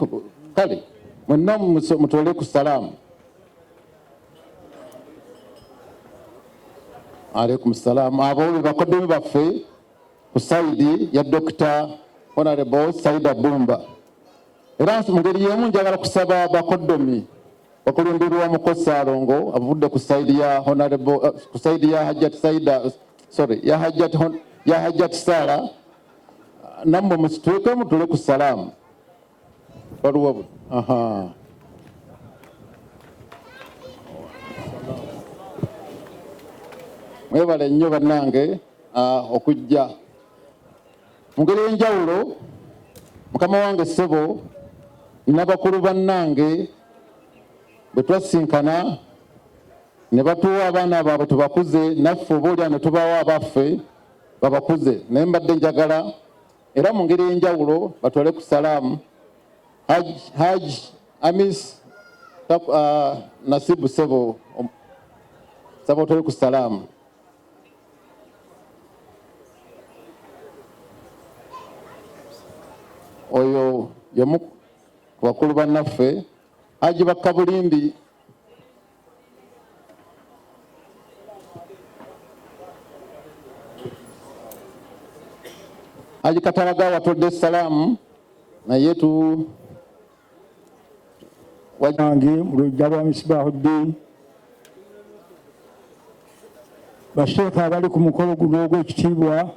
kale mwenna mutole ku salaamu. Alaikum salaam. Abo bakoddomi baffe ku sayidi ya Dr. Honorable Saida Bumba. Era mu ngeri y'emu njagala kusaba bakoddomi bakulundirwa Mukozi Alongo avudde ku sayidi ya Honorable ku sayidi ya Hajjat Saida, ya Hajjat Sara, nammwe musituuke mutule ku salaamu. Waliwo mwebale nnyo bannange okujja mu ngeri enjawulo. Mukama wange ssebo n'abakulu bannange bwe twasinkana ne batuwa abaana baabwe tubakuze, naffe obaolya ne tubawa abaffe babakuze, naye mbadde njagala era mu ngeri enjawulo batwale ku salaamu Haji Amis Nasibu Sebo saba otwale ku salaamu. Oyo yamu ku bakulu bannaffe Haji Bakabulindi Haji Kataraga watodde salaamu naye tu wange mu lujja lwa Misbahuddin, basheeka abali ku mukolo guno ogw'ekitiibwa,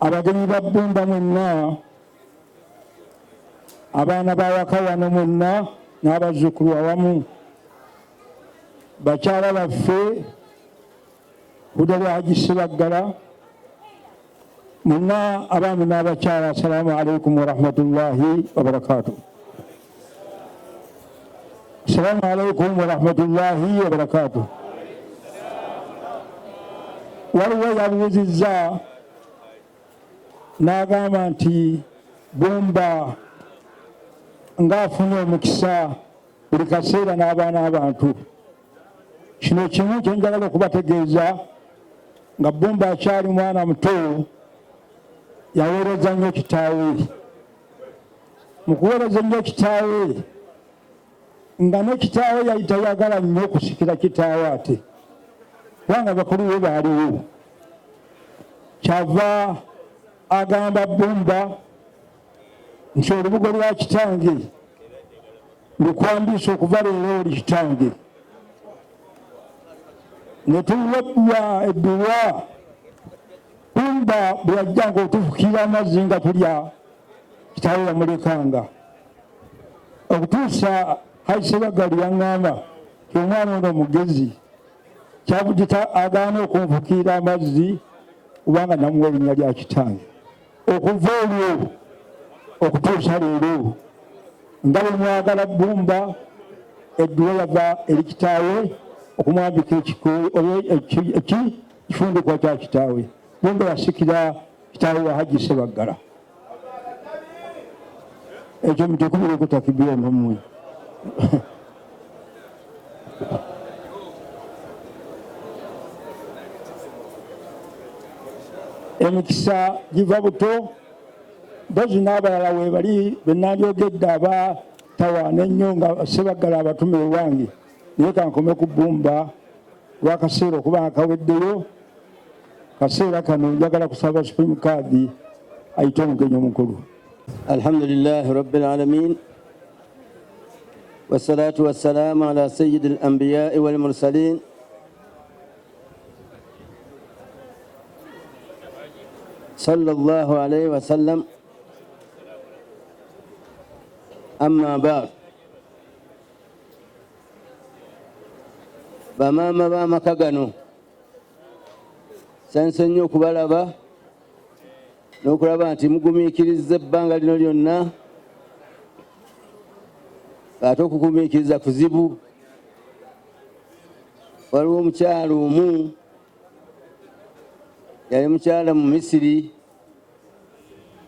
abagenyi ba Bbumba mwenna, abaana b'awaka wano mwenna n'abazzukulu awamu, bakyala baffe Huda lwa Haji Sebaggala, mwenna abaami n'abakyala, assalaamu alaikum wa rahmatullahi wa barakatuh. Assalamu alaikum wa rahmatullahi wa barakatuh. Waliwo yabuuzizza n'agamba nti Bbumba ng'afunye omukisa buli kaseera n'abaana abantu. Kino kimu kye njagala okubategeeza nga Bbumba akyali mwana muto yaweereza nnyo kitaawe. Mu kuweereza nnyo kitaawe nga ne kitaawe yali tayagala nnyo okusikira kitaawe ate, kubanga bakulu be baaliwo. Kyava agamba Bbumba nti olubugo lwa kitange lukwambiisa okuva leero oli kitange. Ne tuwebbwa edduwa Bbumba bwe yajjanga otufukira amazzi nga tulya, kitaawe yamulekanga okutuusa Haji Sebaggala yaŋŋamba ti omwana ono mugezi, kyavudde agaana okunfukira amazzi kubanga namuwa erinnya lya kitange. Okuva olwo okutuusa leero nga bwe mwagala Bbumba, edduwa yava eri kitaawe okumwambika ekifundikwa kya kitaawe. Bbumba yasikira kitaawe wa Haji Sebaggala. Ekyo mutekubireko takibira nomwe. Emikisa giva buto, mpozi n'abalala weebali be nandyogedde abatawaana ennyo nga Sebaggala abatume ewange, naye kankome ku Bbumba lw'akaseera okuba akaweddeyo. Kaseera kano njagala kusaba Supreme Card ayite omugenyi omukulu. Alhamdulillahi Rabbil Alamin, wassalatu wassalamu ala sayyidil anbiya'i wal mursalin sallallahu alayhi wa sallam. Amma ba'd. Bamaama b'amaka gano sanse nnyo okubalaba n'okulaba nti mugumiikiriza ebbanga lino lyonna, ate okugumiikiriza kuzibu. Waliwo omukyala omu yali mukyala mu Misiri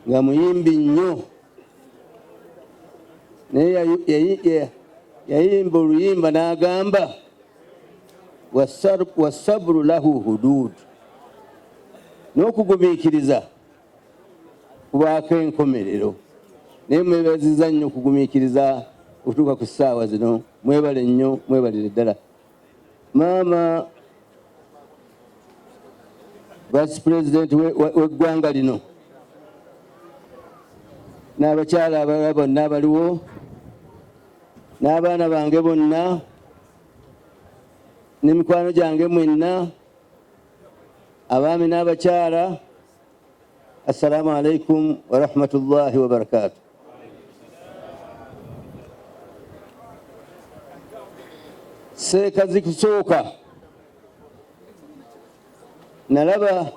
nga muyimbi nnyo, naye yayimba oluyimba n'agamba wasabru lahu hudud, n'okugumiikiriza kubaako enkomerero. Naye mwebaziza nnyo okugumiikiriza okutuuka ku ssaawa zino. Mwebale nnyo, mwebalire ddala. Maama Vice President w'eggwanga lino n'abakyala abalala bonna abaliwo, n'abaana bange bonna, n'emikwano gyange mwenna, abaami n'abakyala, assalamu alaikum wa rahmatullahi wa barakatuh. Seeka zikusooka nalaba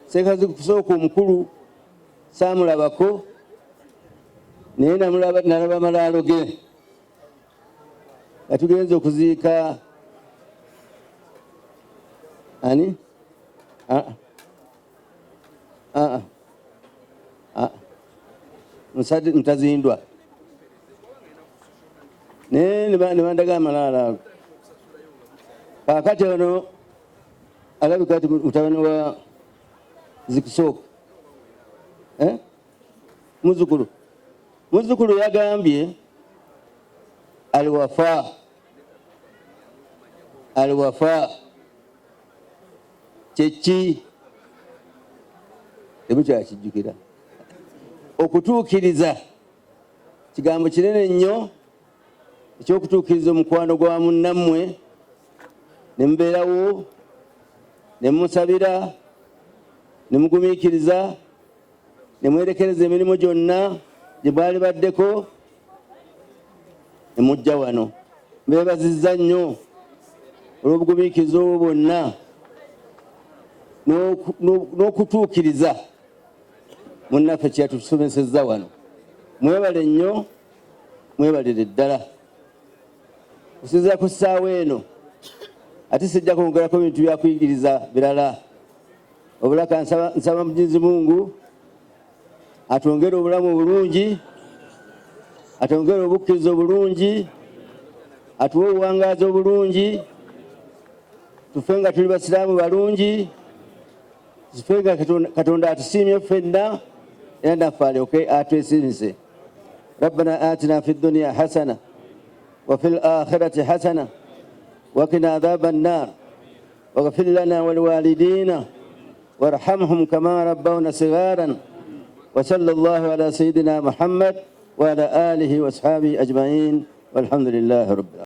Sseekazi kusooka omukulu saamulabako naye nalaba malaalo ge nga tugenze okuziika ani Mutazindwa naye ne bandaga amalaalo ago. Kaakati ono alabika ti mutabani wa Zikusooka muzzukulu yagambye aliwafa kyeki temukyakijjukira. Okutuukiriza kigambo kinene nnyo ekyokutuukiriza omukwano gwa munnammwe ne mubeerawo ne musabira ne mugumiikiriza ne mwerekereza emirimu gyonna gye bwali baddeko ne mujja wano. Mbeebazizza nnyo olw'obugumiikiriza obwo bwonna n'okutuukiriza munnaffe kyeyatusomesezza wano. Mwebale nnyo, mwebalire ddala. Okusinziira ku ssaawa eno ate sijja kwongerako ebintu byakuyigiriza birala. Obulaka nsaba Mwenyezi Mungu atwongere obulamu obulungi, atwongere obukkiriza obulungi, atuwe obuwangaazi obulungi, tufe nga tuli basiraamu balungi, tufe nga Katonda atusiimye ffenna era naffe alyoke atwesiimise. ربنا آتنا في الدنيا حسنة وفي الآخرة حسنة وقنا عذاب النار واغفر لنا ولوالدينا وارحمهم كما ربونا صغارا وصلى الله على سيدنا محمد وعلى آله وأصحابه أجمعين والحمد لله رب العالمين.